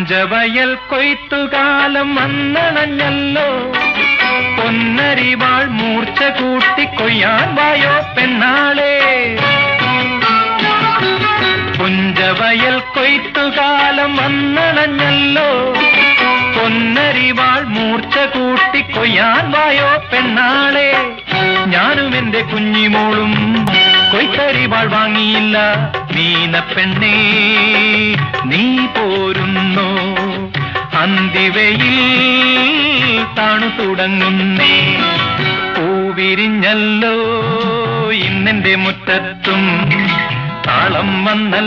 പുഞ്ചവയൽ കൊയ്ത്തുകാലം വന്നണഞ്ഞല്ലോ, പൊന്നരിവാൾ മൂർച്ച കൂട്ടി കൊയ്യാൻ വായോ പെണ്ണാളെ. പുഞ്ചവയൽ കൊയ്ത്തുകാലം വന്നണഞ്ഞല്ലോ, പൊന്നരിവാൾ മൂർച്ച കൂട്ടി കൊയ്യാൻ വായോ പെണ്ണാളെ. ഞാനും എന്റെ കുഞ്ഞിമോളും കൊയ്ത്തരിവാൾ വാങ്ങിയില്ല, മീനപ്പെണ്ണേ നീ പോരുന്നോ. അന്തിവയിൽ താണു തുടങ്ങുന്നേ, പൂവിരിഞ്ഞല്ലോ ഇന്നെന്റെ മുറ്റത്തും താളം വന്നല്ലോ.